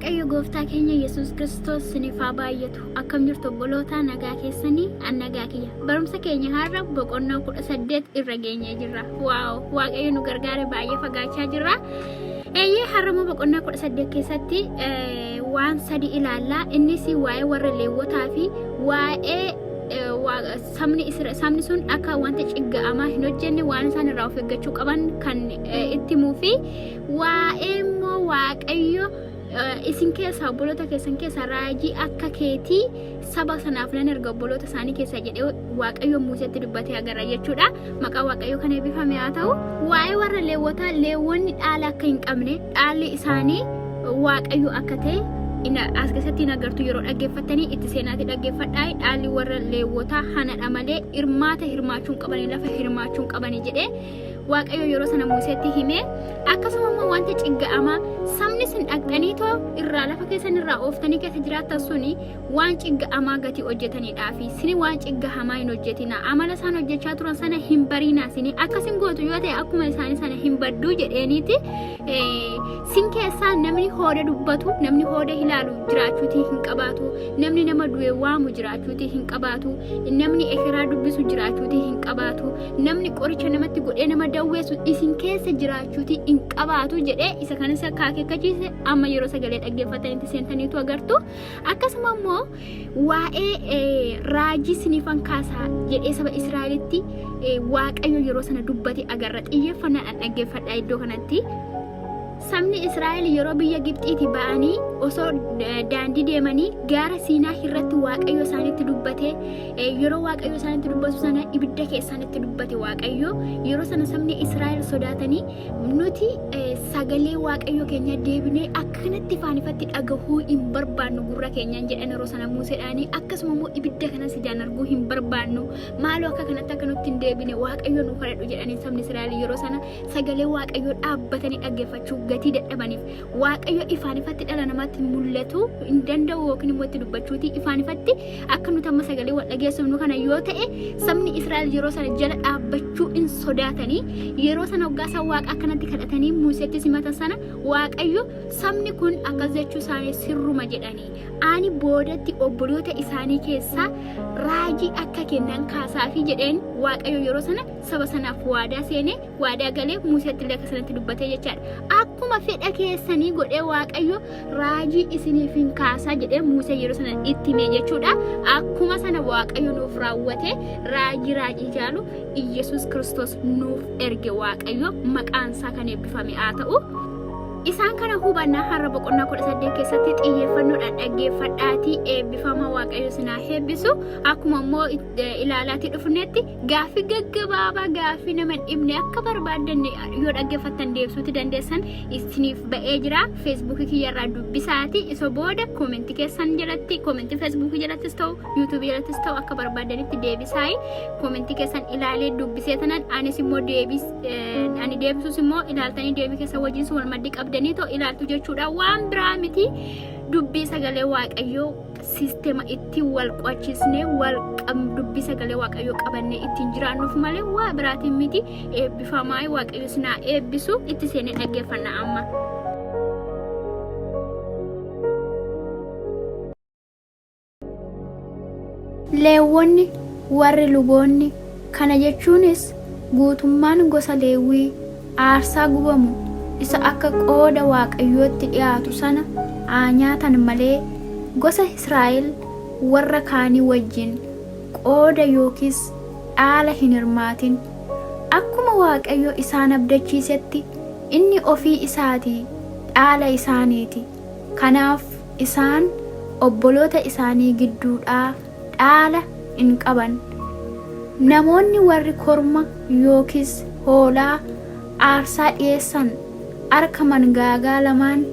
Waaqayyo gooftaa keenya Yesuus Kiristoos sinifaa baay'atu akkam jirtu obboloota nagaa keessanii annagaa kiyya barumsa keenya har'a boqonnaa 18 irra geenyee jirra. Waaw Waaqayyo nu gargaare baay'ee fagaachaa jirra. Har'a mo boqonnaa 18 keessatti waan sadi ilaalla. Innis waa'ee warra Leewwotaa fi waa'ee sabni sun akka wanta cigga'amaa hin hojjenne waan isaan irraa of eeggachuu qaban kan itti himuu fi waa'ee immoo Waaqayyo isin keessa obboloota keessan keessa raajii akka keetii saba sanaaf nan erga obboloota isaanii keessa jedhee Waaqayyo Museetti dubbatee agarra jechuudha. Maqaa Waaqayyo kan eebbifame haa ta'u. Waa'ee warra Leewwotaa Leewwonni dhaala akka hin qabne dhaalli isaanii Waaqayyo akka ta'e as keessatti nagartu yeroo dhaggeeffatanii itti seenaatti dhaggeeffadhaa. Dhaalli warra Leewwotaa hanadha malee hirmaata hirmaachuun qabanii lafa hirmaachuun qabanii jedhee Waaqayyo yeroo sana Museetti hime. Akkasuma immoo wanta cigga'amaa sabni sun dhaqxaniitoo irraa lafa keessan irraa ooftanii keessa jiraattan suni waan cigga'amaa gatii hojjetaniidhaa fi sini waan cigga'amaa hin hojjetina. Amala isaan hojjechaa turan sana hin bariinaa sini akkasin gootu yoo ta'e akkuma isaanii sana hin badduu jedheeniiti. Sin keessaa namni hooda dubbatu namni hooda ilaalu jiraachuutii hin qabaatu, namni nama du'e waamu jiraachuutii hin qabaatu, namni ekeraa dubbisu jiraachuutii hin qabaatu, namni qoricha namatti godhee nama dawweessu isin keessa jiraachuutii hin qabaatu jedhee isa kanas akka akeekkachiise amma yeroo sagalee dhaggeeffatanitti seentaniitu agartu. Akkasuma immoo waa'ee raajii sinifan kaasaa jedhee saba Israa'elitti Waaqayyo yeroo sana dubbate agarra. Xiyyeeffannaadhaan dhaggeeffadhaa iddoo kanatti. Sabni Israa'el yeroo biyya Gibxiitii ba'anii osoo daandii deemanii gaara Siinaa irratti Waaqayyo isaanitti dubbate. Yeroo Waaqayyo isaanitti dubbatu sana ibidda keessaanitti dubbate Waaqayyo. Yeroo sana sabni Israa'el sodaatanii nuti sagalee Waaqayyo keenya deebinee akkanatti faanifatti dhagahuu hin barbaannu gurra keenyaan jedhan yeroo sana Museedhaanii. Akkasuma immoo ibidda kanas ijaan arguu hin barbaannu. Maaloo akka kanatti akka nutti hin deebine Waaqayyo nu kadhadhu jedhanii sabni Israa'el yeroo sana sagalee Waaqayyo dhaabbatanii dhaggeeffachuu gatii dadhabaniif Waaqayyo ifaanifatti dhala namaatti mul'atu hin danda'u yookiin immoo itti dubbachuuti ifaanifatti akka nuti amma sagalee wal dhageessifnu kana yoo ta'e sabni Israa'el yeroo sana jala dhaabbachuu hin sodaatanii yeroo sana hoggaasa Waaqa akkanatti kadhatanii Museetti simata sana Waaqayyo sabni kun akkas jechuu isaanii sirruma jedhanii ani boodatti obboloota isaanii keessaa raajii akka kennan kaasaafi jedheen Waaqayyo yeroo sana saba sanaaf waadaa seenee waadaa galee Museetti illee akkasanatti dubbatee jechaadha. Akkuma fedha keessanii godhee Waaqayyo raajii isiniif hin kaasaa jedhee Musee yeroo sana itti hime jechuudha. Akkuma sana Waaqayyo nuuf raawwate raajii jaalu Yesuus Kiristoos nuuf erge Waaqayyo maqaan isaa kan eebbifame haa ta'u. Isaan kana hubannaa har'a boqonnaa 18 keessatti xiyyeeffannoodhaan dhaggeeffadhaatii eebbifama Waaqayyo sinaa eebbisu. Akkuma immoo ilaalaatii dhufnetti gaaffii gaggabaabaa gaaffii nama hin dhibne akka barbaaddan yoo dhaggeeffattan deebisuuti dandeessan isiniif ba'ee jira. Feesbuukii kiyyarraa dubbisaatii isa booda koomentii keessan jalatti koomentii feesbuukii jalattis ta'u yuutuubii jalattis ta'u akka barbaaddanitti deebisaayi koomentii keessan ilaalee dubbisee tanan anis immoo ani deebisus immoo ilaaltanii deebii keessa wajjin wal maddii qabdaniitoo ilaaltu jechuudha. Waan biraa miti dubbii sagalee Waaqayyoo sisteema itti wal qo'achisnee dubbii sagalee Waaqayyoo qabannee ittiin jiraannuuf malee waa biraatiin miti. Eebbifamaa Waaqayyo sinaa eebbisu itti seenee dhaggeeffanna amma. Leewwonni warri luboonni kana jechuunis guutummaan gosa Leewwii aarsaa gubamu isa akka qooda Waaqayyootti dhiyaatu sana nyaatan malee gosa Israa'el warra kaanii wajjin qooda yookiis dhaala hin hirmaatin. Akkuma Waaqayyo isaan abdachiisetti inni ofii isaatii dhaala isaaniiti. Kanaaf isaan obboloota isaanii gidduudhaa dhaala hin qaban. Namoonni warri korma yookiis hoolaa aarsaa dhiyeessan harka mangaagaa lamaan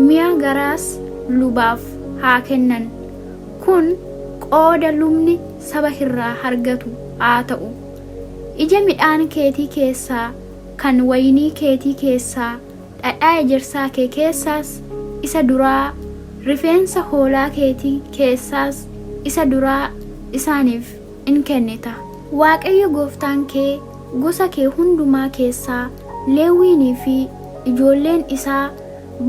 mi'a garaas lubaaf haa kennan. Kun qooda lubni saba irraa argatu haa ta'u. Ija midhaan keetii keessaa kan waynii keetii keessaa dhadhaa ejersaa kee keessaas isa duraa rifeensa hoolaa keetii keessaas isa duraa isaaniif in kennita. Waaqayyo gooftaan kee gosa kee hundumaa keessaa Leewwiinii fi ijoolleen isaa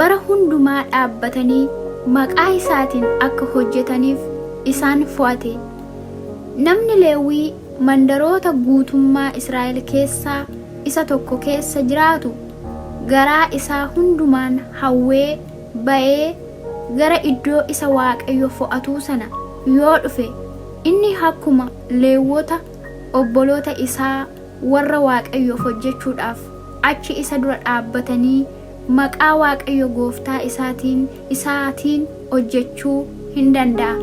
bara hundumaa dhaabbatanii maqaa isaatiin akka hojjetaniif isaan fo'ate. Namni Leewwii mandaroota guutummaa Israa'el keessaa isa tokko keessa jiraatu garaa isaa hundumaan hawwee ba'ee gara iddoo isa Waaqayyo fo'atuu sana yoo dhufe, inni akkuma Leewwota obboloota isaa warra Waaqayyoof hojjechuudhaaf achi isa dura dhaabbatanii maqaa Waaqayyo gooftaa isaatiin hojjechuu hin danda'a.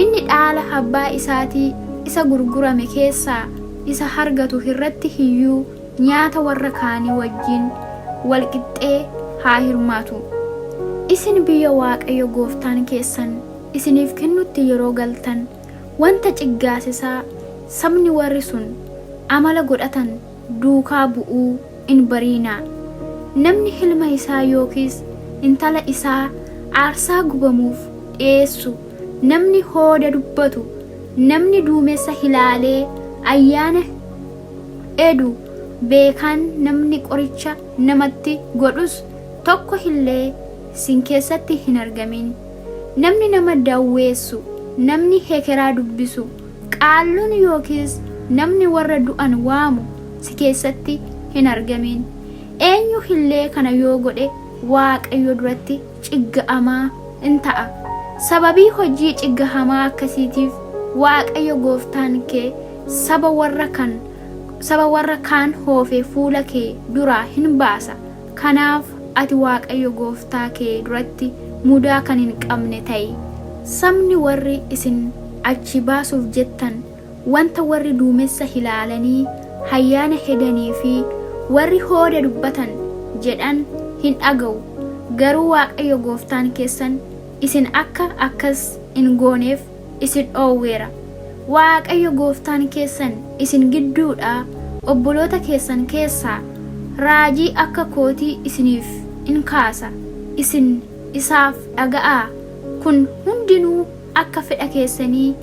Inni dhaala abbaa isaatii isa gurgurame keessaa isa argatu irratti iyyuu nyaata warra kaanii wajjin walqixxee haa hirmaatu. Isin biyya Waaqayyo gooftaan keessan isiniif kennutti yeroo galtan wanta ciggaasisaa sabni warri sun amala godhatan duukaa bu'uu hin bariinaa. Namni ilma isaa yookiis intala isaa aarsaa gubamuuf dhiyeessu, namni hooda dubbatu, namni duumessa ilaalee ayyaana edu beekaan, namni qoricha namatti godhus tokko illee sin keessatti hin argamin. Namni nama dawweessu, namni hekeraa dubbisu, qaalluun yookiis namni warra du'an waamu si keessatti hin argamin. Eenyu illee kana yoo godhe Waaqayyo duratti cigga'amaa in ta'a. Sababii hojii ciggahamaa akkasiitiif Waaqayyo gooftaan kee saba warra kaan hoofee fuula kee duraa hin baasa. Kanaaf ati Waaqayyo gooftaa kee duratti mudaa kan hin qabne ta'i. Sabni warri isin achi baasuuf jettan wanta warri duumessa ilaalanii ayyaana hedanii fi warri hooda dubbatan jedhan hin dhaga'u. Garuu Waaqayyo gooftaan keessan isin akka akkas hin gooneef isin dhoowweera. Waaqayyo gooftaan keessan isin gidduudhaa obboloota keessan keessaa raajii akka kootii isiniif in kaasa. Isin isaaf dhaga'aa. Kun hundinuu akka fedha keessanii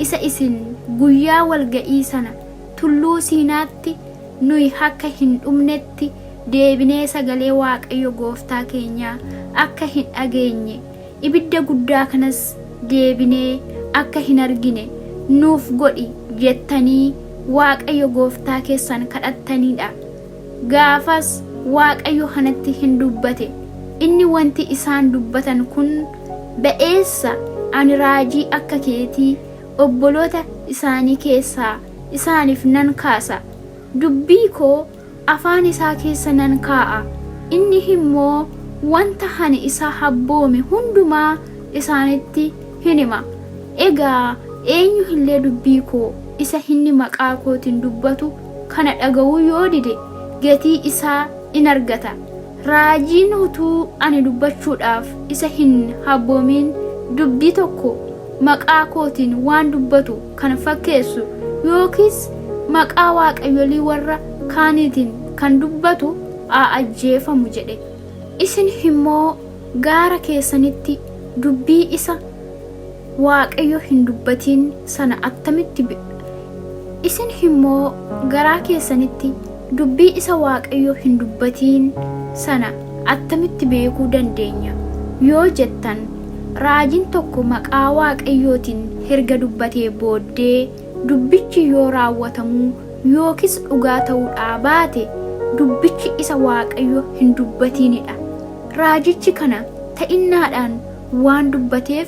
isa isin guyyaa walga'ii sana tulluu Siinaatti nuyi akka hin dhumnetti deebinee sagalee Waaqayyo gooftaa keenyaa akka hin dhageenye, ibidda guddaa kanas deebinee akka hin argine nuuf godhi jettanii Waaqayyo gooftaa keessan kadhattanidha. Gaafas Waaqayyo kanatti hin dubbate. Inni wanti isaan dubbatan kun ba'eessa ani raajii akka keetii obboloota isaanii keessaa isaaniif nan kaasa. Dubbii koo afaan isaa keessa nan kaa'a. Inni immoo wanta ani isa habboome hundumaa isaanitti hin hima. Egaa eenyu illee dubbii koo isa inni maqaa kootiin dubbatu kana dhaga'uu yoo dide gatii isaa in argata. Raajiin utuu ani dubbachuudhaaf isa hin habboomin dubbii tokko maqaa kootiin waan dubbatu kan fakkeessu yookiis maqaa waaqayyolii warra kaaniitiin kan dubbatu haa ajjeefamu jedhe. Isin immoo gaara keessanitti dubbii isa Waaqayyo hin dubbatiin sana attamitti isin immoo garaa keessanitti dubbii isa Waaqayyo hin dubbatiin sana attamitti beekuu dandeenya yoo jettan, raajiin tokko maqaa Waaqayyootiin erga dubbatee booddee dubbichi yoo raawwatamu yookiis dhugaa ta'uudhaa baate dubbichi isa Waaqayyo hin dubbatiinidha. Raajichi kana ta'innaadhaan waan dubbateef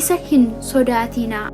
isa hin sodaatinaa.